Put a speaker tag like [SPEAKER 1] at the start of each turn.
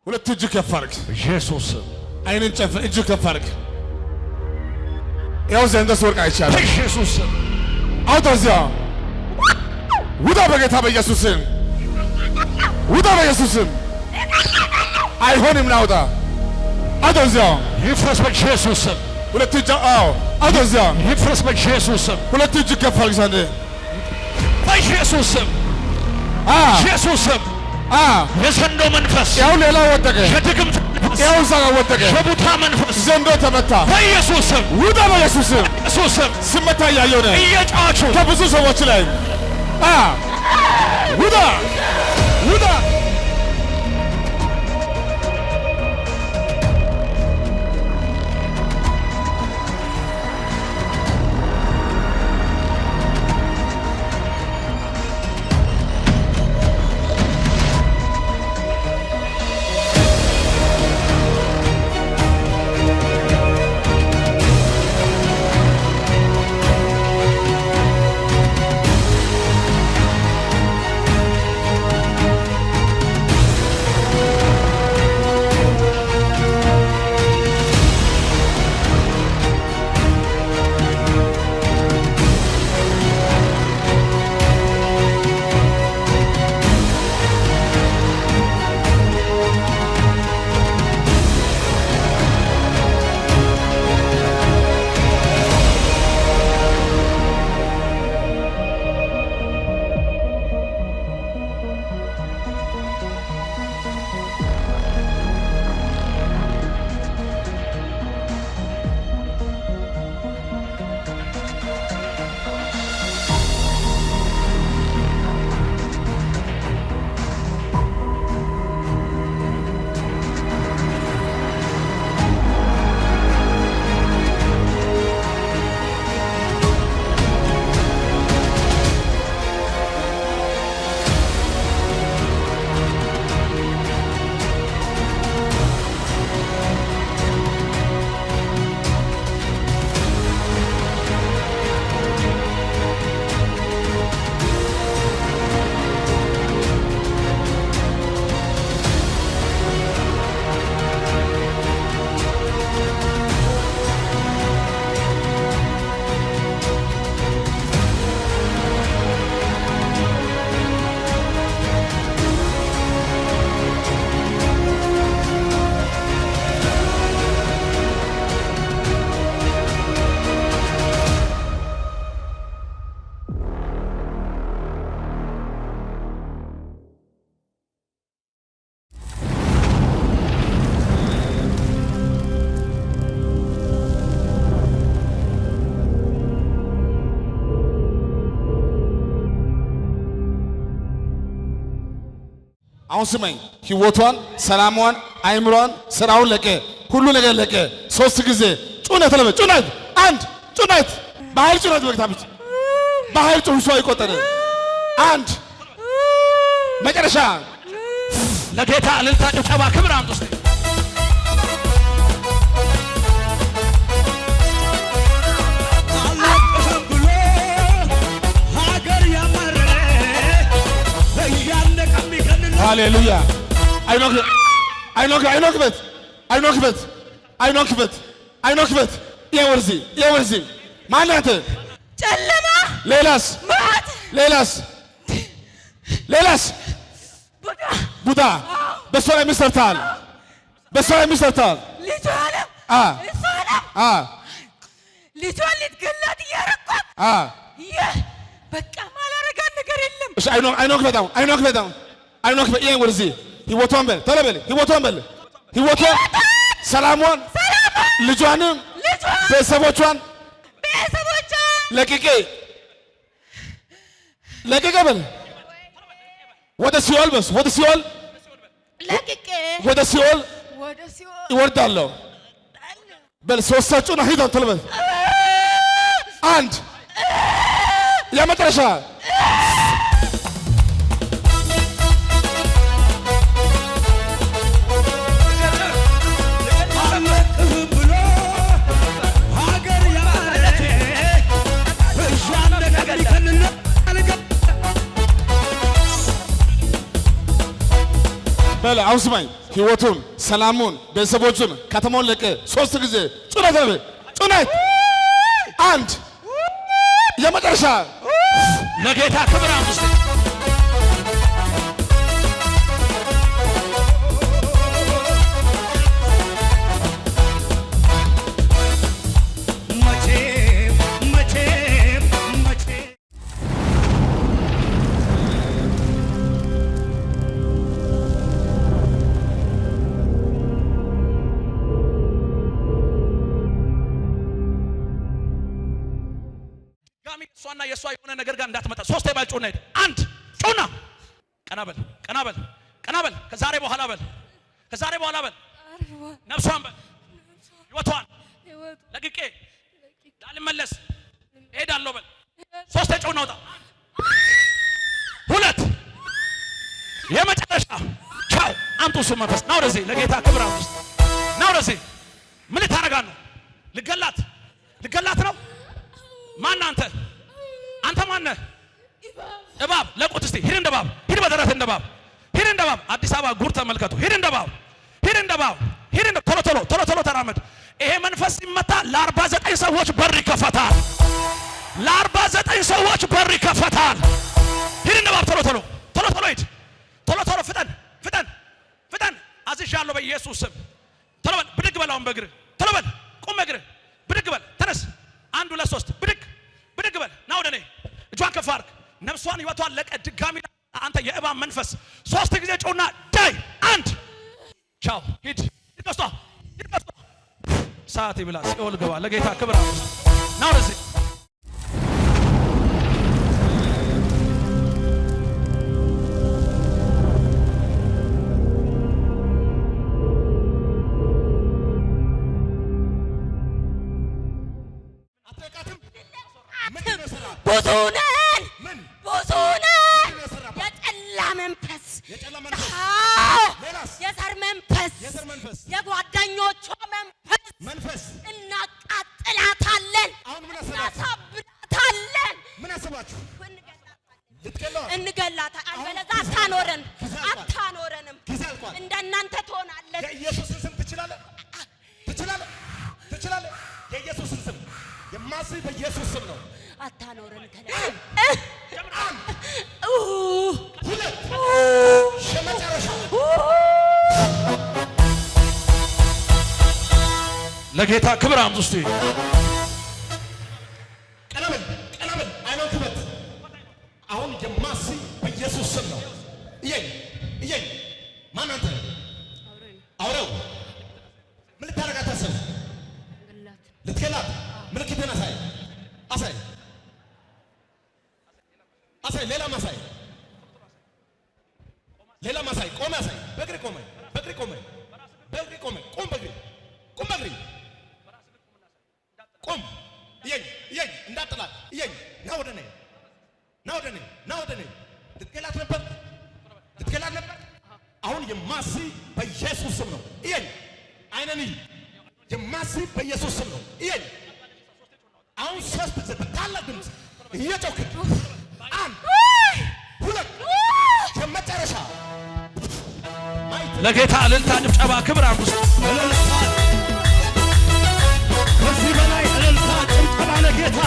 [SPEAKER 1] ሁለት እጅ ከፈርክ
[SPEAKER 2] ኢየሱስ
[SPEAKER 1] አይንን ጨፍ እጅ ከፈርክ ያው ዘንደስ ወርቅ አይቻልም
[SPEAKER 2] ኢየሱስ
[SPEAKER 1] አውጣዚያ ውጣ በጌታ በኢየሱስ ስም ውጣ በኢየሱስ ስም አይሆንም ናውጣ አውጣዚያ
[SPEAKER 2] ይፍረስ በኢየሱስ ስም
[SPEAKER 1] ሁለት እጅ አውጣዚያ
[SPEAKER 2] ይፍረስ በኢየሱስ ስም
[SPEAKER 1] ሁለት እጅ ከፈርክ ዘንድ
[SPEAKER 2] በኢየሱስ ስም ኢየሱስ ስም የዘንዶ መንፈስ
[SPEAKER 1] ያው ሌላ ወደቀ
[SPEAKER 2] የድግምት
[SPEAKER 1] ያው ዛጋ ወደቀ
[SPEAKER 2] የቡታ መንፈስ
[SPEAKER 1] ዘንዶ ተመታ
[SPEAKER 2] በኢየሱስ ስም
[SPEAKER 1] ውጣ በኢየሱስ ስም
[SPEAKER 2] ኢየሱስ ስም
[SPEAKER 1] ስመታ ያየው ነው
[SPEAKER 2] እየጫቹ
[SPEAKER 1] ከብዙ ሰዎች ላይ ውጣ ውጣ አሁን ስመኝ ህይወቷን ሰላሟን አይምሯን ስራውን ለቀ ሁሉ ነገር ለቀ ሶስት ጊዜ ጩነት ለበ ጩነት አንድ ጩነት በኃይል ጩነት በግታብት በኃይል ጩህ ሰው ይቆጠረ አንድ መጨረሻ
[SPEAKER 2] ለጌታ እልልታ ጭብጨባ ክብር አምጡ እስቲ
[SPEAKER 1] ሃሌሉያ አይኖክበት የወርዚ ማናተ
[SPEAKER 3] ጨለማ
[SPEAKER 1] ሌላስ ቡዳ በሷ ላይ ሚሰርታል
[SPEAKER 3] ልጇን ልትገላት እያረኳት በቃ ማላረጋት ነገር የለም
[SPEAKER 1] እሺ አይኖክበት የወርዚ ህይወቷን በል ተለበል ህይወቷን ሰላሟን ልጇንም ቤተሰቦቿን ለቅቄ በል ወደ ሲኦል ወደ ሲኦል ይወርዳለሁ በል ሶስታችሁን ሂደው ተለበል አንድ የመጨረሻ በል አሁን ስማኝ ህይወቱን፣ ሰላሙን፣ ቤተሰቦቹን ከተማውን ለቀ 3 ጊዜ ጩኸት ነው ጩኸት። አንድ የመጨረሻ
[SPEAKER 2] ለጌታ ክብር አምስት እሷና የሷ የሆነ ነገር ጋር እንዳትመጣ 3 ባል ጮና ሄደ። አንድ ጮና ቀና በል ቀና በል ቀና በል ከዛሬ በኋላ በል ከዛሬ በኋላ በል ነፍሷን በል ህይወቷን ለቅቄ ላልመለስ እሄዳለሁ በል 3 ጮና ወጣ 2 የመጨረሻ ቻው አምጡ እሱ መንፈስ ነው ወደዚህ ለጌታ ክብር አምስት ነው ወደዚህ ምን ልታረጋት ነው? ልገላት ነው? ማን አንተ ማን ነህ? እባብ ለቁት እስቲ ሂድ እንደባብ ሂድ በደረት እንደባብ ሂድ እንደባብ አዲስ አበባ ጉር ተመልከቱ ሂድ እንደባብ ቶሎ ተራመድ። ይሄ መንፈስ ሲመታ ለ49 ሰዎች በር ይከፈታል። ለ49 ሰዎች በር ይከፈታል። ሂድ እንደባብ ቶሎ ሂድ ቶሎ ፍጠን አዝሻለሁ በኢየሱስ ስም። ቶሎ በል ብድግ በል አሁን በእግርህ ቶሎ በል ቁም በእግርህ ብድግ በል ተነስ 1 2 3 ብድግ በል ና ወደ እኔ እጇን ከፍ አድርግ። ነፍሷን ህይወቷን ለቀ ድጋሚ አንተ የእባብ መንፈስ 3 ጊዜ ጮና ዳይ 1 ቻው ሂድ በስቷ ሰዓት ይብላ ሲኦል ገባ። ለጌታ ክብር ና ወደዚህ
[SPEAKER 3] የዘር መንፈስ የጓደኞቿ መንፈስ እናቃጥላታለን፣ እናሳብዳታለን።
[SPEAKER 1] ምን አስባችሁ
[SPEAKER 3] እንገላታለን። አልበለዚያ አታኖረንም። እንደናንተ ትሆናለች።
[SPEAKER 1] የኢየሱስን ስም ትችላለህ። የኢየሱስን ስም የማስይ በኢየሱስ ስም ነው።
[SPEAKER 3] አታኖረን ተለ
[SPEAKER 2] ለጌታ ክብር አምጡ እስቲ
[SPEAKER 1] ቀና በል አይኖን ክፈት። አሁን የማስይ በኢየሱስ ስም ነው። እየኝ ማን አንተ? አውሬው ምን ልታረጋት አሰብ? ልትገላት ምልክትን አሳይ። ሌላ ማሳይ ቆም አሳይ። በእግሬ ቆም እየኝ እንዳጥላት እየኝ ና ወደ እኔ ልትገላት ነበር። አሁን የማስይ በኢየሱስ ስም ነው። እየኝ አይነን የማስይ በኢየሱስ ስም ነው። እየኝ አሁን 3 ጊዜ በታላቅ ድምፅ እየጮክ 1 2 የመጨረሻ
[SPEAKER 2] ለጌታ እልልታ ጭብጨባ ክብር አምጡ። ከዚህ በላይ እልልታ ጭብጨባ ለጌታ